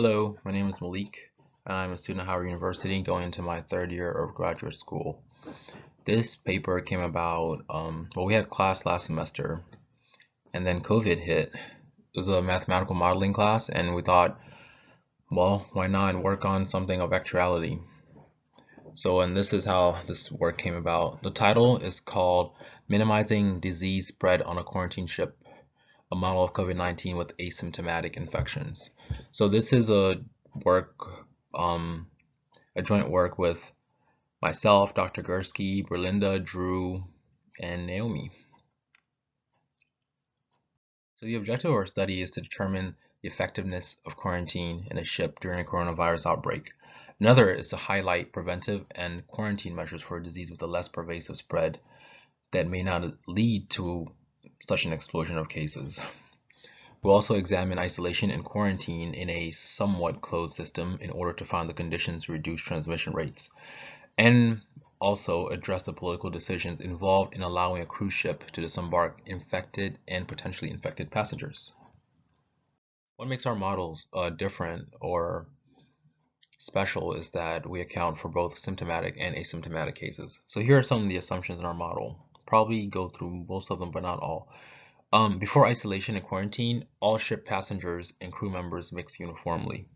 Hello, my name is Malik, and I'm a student at Howard University going into my third year of graduate school. This paper came about, we had class last semester, and then COVID hit. It was a mathematical modeling class, and we thought, well, why not work on something of actuality? And this is how this work came about. The title is called Minimizing Disease Spread on a Quarantine Ship, a model of COVID-19 with asymptomatic infections. So this is a work, a joint work with myself, Dr. Gursky, Berlinda, Drew, and Naomi. So the objective of our study is to determine the effectiveness of quarantine in a ship during a coronavirus outbreak. Another is to highlight preventive and quarantine measures for a disease with a less pervasive spread that may not lead to such an explosion of cases. We'll also examine isolation and quarantine in a somewhat closed system in order to find the conditions to reduce transmission rates, and also address the political decisions involved in allowing a cruise ship to disembark infected and potentially infected passengers. What makes our models different or special is that we account for both symptomatic and asymptomatic cases. So here are some of the assumptions in our model. Probably go through most of them, but not all. Before isolation and quarantine, all ship passengers and crew members mix uniformly.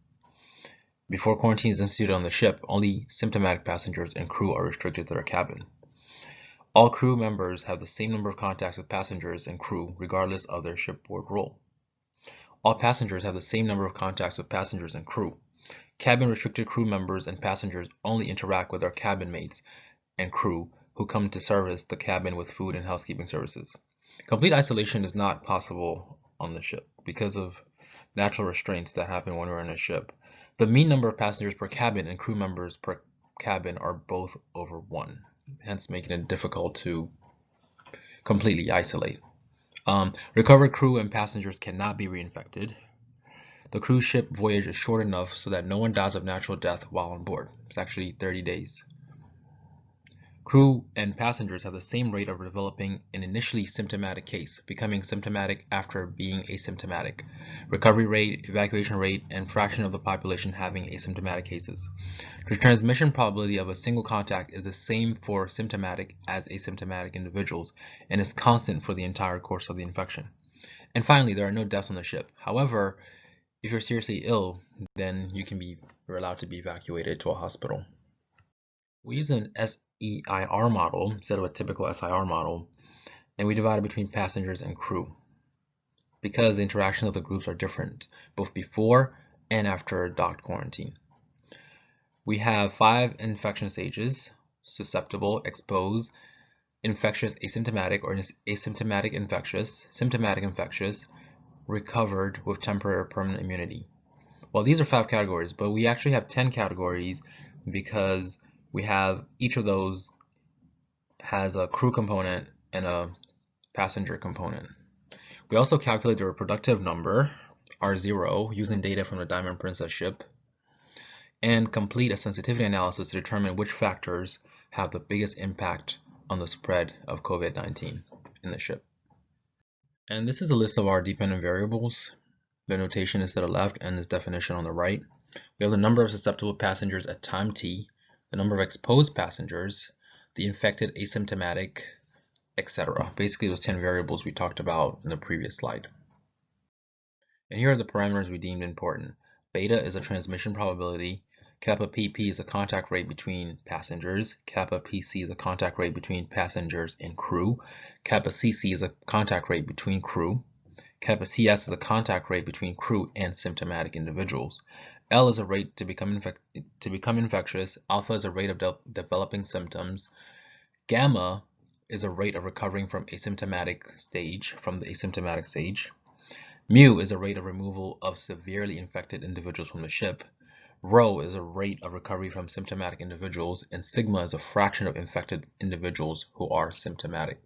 Before quarantine is instituted on the ship, only symptomatic passengers and crew are restricted to their cabin. All crew members have the same number of contacts with passengers and crew, regardless of their shipboard role. All passengers have the same number of contacts with passengers and crew. Cabin-restricted crew members and passengers only interact with their cabin mates and crew who come to service the cabin with food and housekeeping services. Complete isolation is not possible on the ship because of natural restraints that happen when we're in a ship. The mean number of passengers per cabin and crew members per cabin are both over 1, hence making it difficult to completely isolate. Recovered crew and passengers cannot be reinfected. The cruise ship voyage is short enough so that no one dies of natural death while on board. It's actually 30 days. Crew and passengers have the same rate of developing an initially symptomatic case, becoming symptomatic after being asymptomatic. Recovery rate, evacuation rate, and fraction of the population having asymptomatic cases. The transmission probability of a single contact is the same for symptomatic as asymptomatic individuals and is constant for the entire course of the infection. And finally, there are no deaths on the ship. However, if you're seriously ill, then you're allowed to be evacuated to a hospital. We use an SEIR model instead of a typical SIR model, and we divide it between passengers and crew because the interactions of the groups are different, both before and after docked quarantine. We have 5 infection stages: susceptible, exposed, infectious, asymptomatic, or asymptomatic infectious, symptomatic infectious, recovered with temporary or permanent immunity. Well, these are 5 categories, but we actually have 10 categories because we have each of those has a crew component and a passenger component. We also calculate the reproductive number, R0, using data from the Diamond Princess ship, and complete a sensitivity analysis to determine which factors have the biggest impact on the spread of COVID-19 in the ship. And this is a list of our dependent variables. The notation is to the left and this definition on the right. We have the number of susceptible passengers at time t, the number of exposed passengers, the infected, asymptomatic, etc. Basically those 10 variables we talked about in the previous slide. And here are the parameters we deemed important. Beta is a transmission probability, kappa pp is a contact rate between passengers, kappa pc is a contact rate between passengers and crew, kappa cc is a contact rate between crew, kappa cs is a contact rate between crew and symptomatic individuals. L is a rate to become infectious, alpha is a rate of developing symptoms, gamma is a rate of recovering from the asymptomatic stage, mu is a rate of removal of severely infected individuals from the ship, rho is a rate of recovery from symptomatic individuals, and sigma is a fraction of infected individuals who are asymptomatic.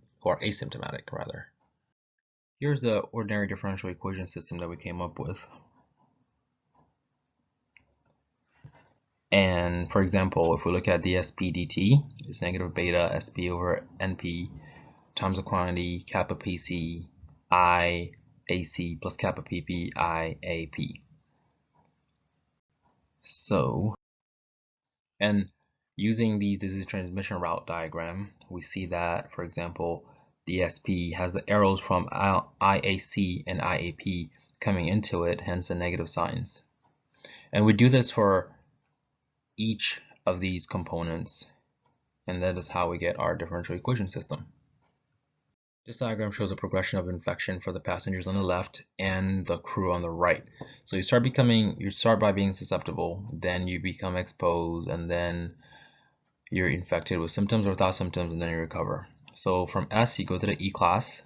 Here's the ordinary differential equation system that we came up with. And for example, if we look at dsp dt, it's negative beta sp over np times the quantity kappa pc I AC plus kappa pp I AP. And using these disease transmission route diagram, we see that, for example, the ESP has the arrows from IAC and IAP coming into it, hence the negative signs. And we do this for each of these components, and that is how we get our differential equation system. This diagram shows a progression of infection for the passengers on the left and the crew on the right. So you start by being susceptible, then you become exposed, and then you're infected with symptoms or without symptoms, and then you recover. So from S, you go to the E class,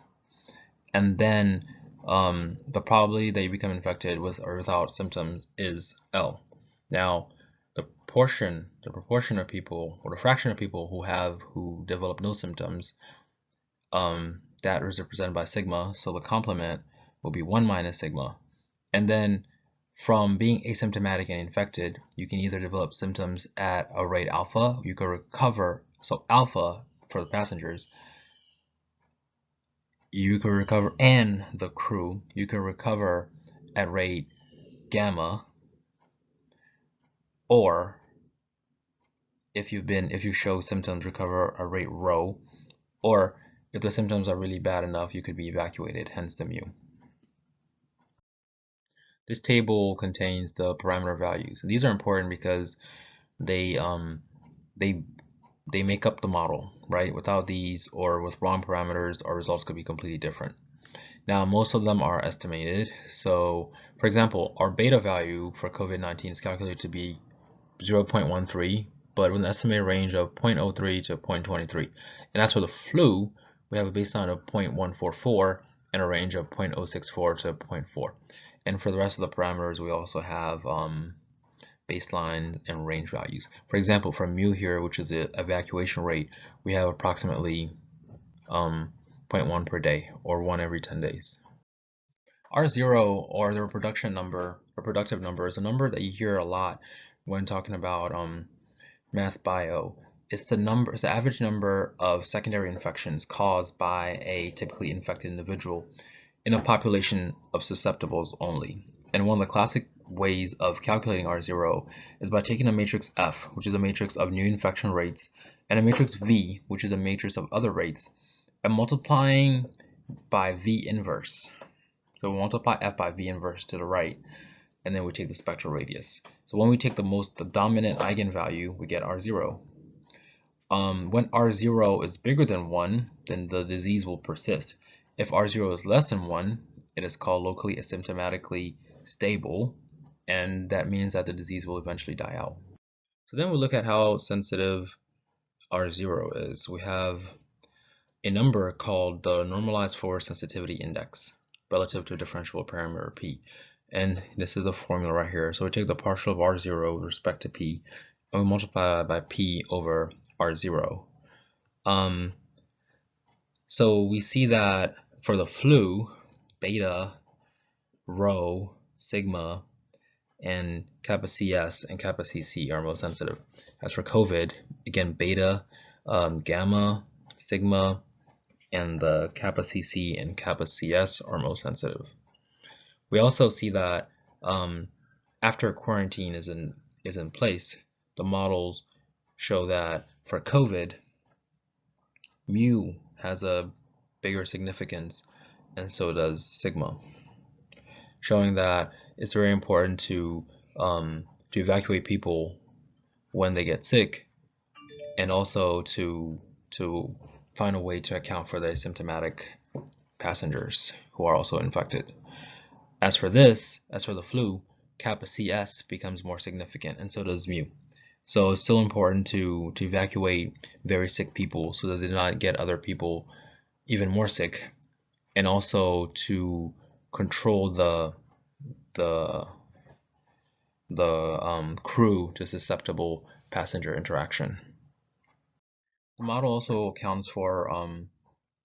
and then the probability that you become infected with or without symptoms is L. Now, the proportion of people, or the fraction of people who develop no symptoms, that is represented by sigma, so the complement will be 1 minus sigma. And then from being asymptomatic and infected, you can either develop symptoms at a rate alpha, you can recover, so alpha for the passengers, you can recover, and the crew, you can recover at rate gamma, or if you show symptoms, recover at rate rho, or if the symptoms are really bad enough, you could be evacuated, hence the mu. This table contains the parameter values. These are important because they make up the model, right? Without these, or with wrong parameters, our results could be completely different. Now, most of them are estimated. So, for example, our beta value for COVID-19 is calculated to be 0.13, but with an estimated range of 0.03 to 0.23. And as for the flu, we have a baseline of 0.144 and a range of 0.064 to 0.4. And for the rest of the parameters, we also have baseline and range values. For example, for mu here, which is the evacuation rate, we have approximately 0.1 per day, or 1 every 10 days. R0, or the reproductive number, is a number that you hear a lot when talking about math bio. It's the average number of secondary infections caused by a typically infected individual in a population of susceptibles only. And one of the classic ways of calculating R0 is by taking a matrix F, which is a matrix of new infection rates, and a matrix V, which is a matrix of other rates, and multiplying by V inverse. So we multiply F by V inverse to the right, and then we take the spectral radius. So when we take the dominant eigenvalue, we get R0. When R0 is bigger than 1, then the disease will persist. If R0 is less than 1, it is called locally asymptomatically stable, and that means that the disease will eventually die out. So then we look at how sensitive R0 is. We have a number called the normalized force sensitivity index relative to a differential parameter P. And this is the formula right here. So we take the partial of R0 with respect to P, and we multiply by P over R0. So we see that for the flu, beta, rho, sigma, and kappa CS and kappa CC are most sensitive. As for COVID, again, beta, gamma, sigma, and the kappa CC and kappa CS are most sensitive. We also see that after quarantine is in place, the models show that for COVID, mu has a bigger significance, and so does sigma, showing that it's very important to evacuate people when they get sick, and also to find a way to account for the asymptomatic passengers who are also infected. As for the flu, kappa CS becomes more significant, and so does mu. So it's still important to evacuate very sick people so that they do not get other people even more sick, and also to control the crew to susceptible passenger interaction. The model also accounts for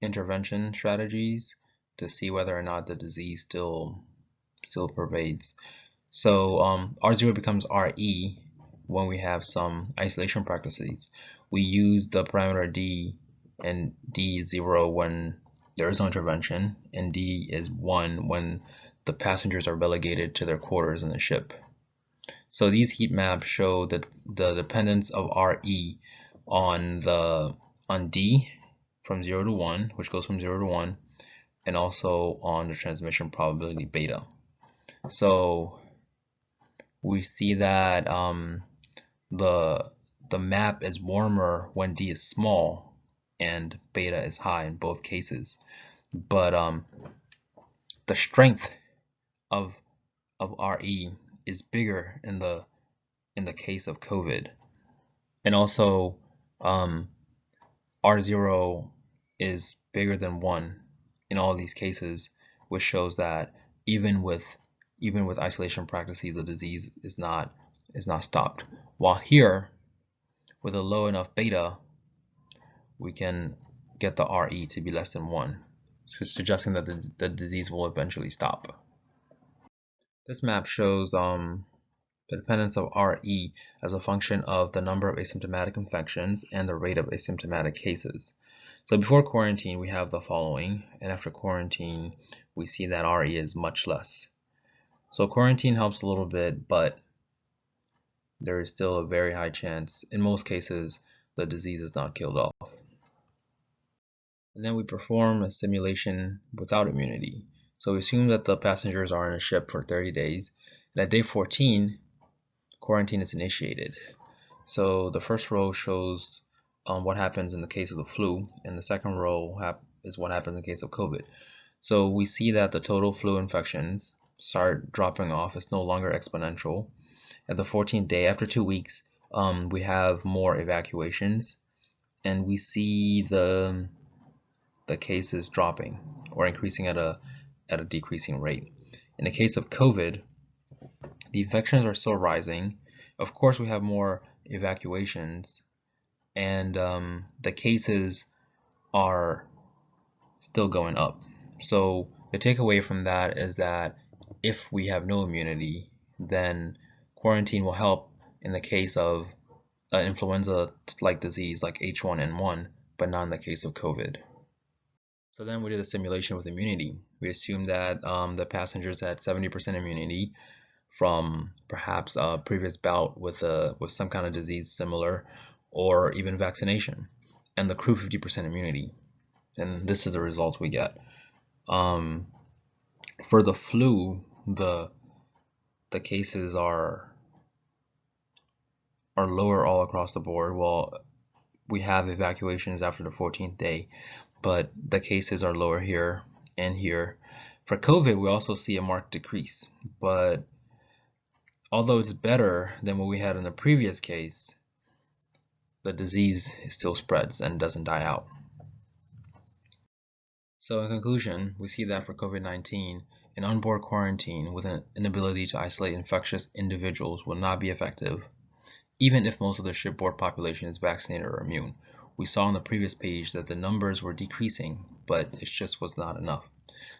intervention strategies to see whether or not the disease still pervades. So R0 becomes RE when we have some isolation practices. We use the parameter D, and D is 0 when there is no intervention, and D is 1 when the passengers are relegated to their quarters in the ship. So these heat maps show that the dependence of RE on D from 0 to 1, which goes from 0 to 1, and also on the transmission probability beta. So we see that the map is warmer when D is small and beta is high in both cases. But the strength of RE is bigger in the case of COVID, and also R0 is bigger than 1 in all these cases, which shows that even with isolation practices, the disease is not stopped. While here, with a low enough beta, we can get the RE to be less than 1, suggesting that the disease will eventually stop. This map shows the dependence of RE as a function of the number of asymptomatic infections and the rate of asymptomatic cases. So before quarantine, we have the following, and after quarantine, we see that RE is much less. So quarantine helps a little bit, but there is still a very high chance, in most cases, the disease is not killed off. And then we perform a simulation without immunity. So we assume that the passengers are on a ship for 30 days, and at day 14, quarantine is initiated. So the first row shows what happens in the case of the flu, and the second row is what happens in the case of COVID. So we see that the total flu infections start dropping off. It's no longer exponential. At the 14th day, after 2 weeks, we have more evacuations, and we see the cases dropping or increasing at a decreasing rate. In the case of COVID, the infections are still rising. Of course, we have more evacuations, and the cases are still going up. So the takeaway from that is that if we have no immunity, then quarantine will help in the case of influenza-like disease like H1N1, but not in the case of COVID. So then we did a simulation with immunity. We assumed that the passengers had 70% immunity from perhaps a previous bout with some kind of disease similar, or even vaccination, and the crew 50% immunity. And this is the results we get. For the flu, the cases are lower all across the board. Well, we have evacuations after the 14th day, but the cases are lower here and here. For COVID, we also see a marked decrease, but although it's better than what we had in the previous case, the disease still spreads and doesn't die out. So in conclusion, we see that for COVID-19, an onboard quarantine with an inability to isolate infectious individuals will not be effective, even if most of the shipboard population is vaccinated or immune. We saw on the previous page that the numbers were decreasing, but it just was not enough.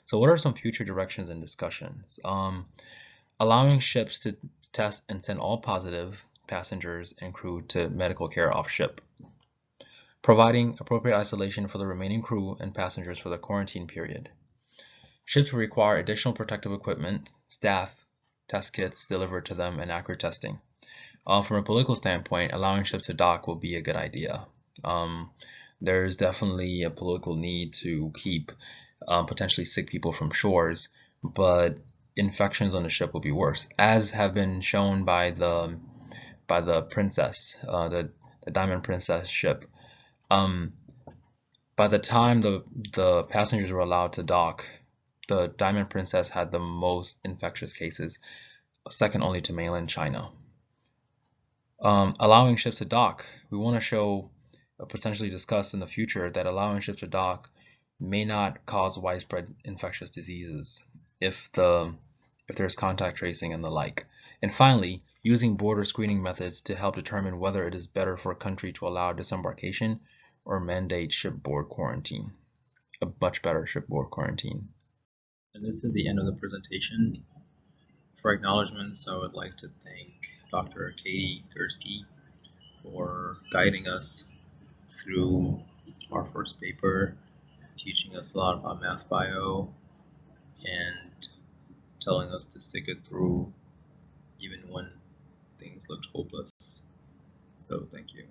So what are some future directions and discussions? Allowing ships to test and send all positive passengers and crew to medical care off ship. Providing appropriate isolation for the remaining crew and passengers for the quarantine period. Ships will require additional protective equipment, staff, test kits delivered to them, and accurate testing. From a political standpoint, allowing ships to dock will be a good idea. There's definitely a political need to keep potentially sick people from shores, but infections on the ship will be worse, as have been shown by the Princess, the Diamond Princess ship. By the time the passengers were allowed to dock, the Diamond Princess had the most infectious cases, second only to mainland China. Allowing ships to dock, we want to show, potentially discuss in the future, that allowing ships to dock may not cause widespread infectious diseases if there's contact tracing and the like. And finally, using border screening methods to help determine whether it is better for a country to allow disembarkation or mandate shipboard quarantine, a much better shipboard quarantine. And this is the end of the presentation. For acknowledgments, I would like to thank Dr. Katie Gursky for guiding us through our first paper, teaching us a lot about math bio, and telling us to stick it through even when looked hopeless. So thank you.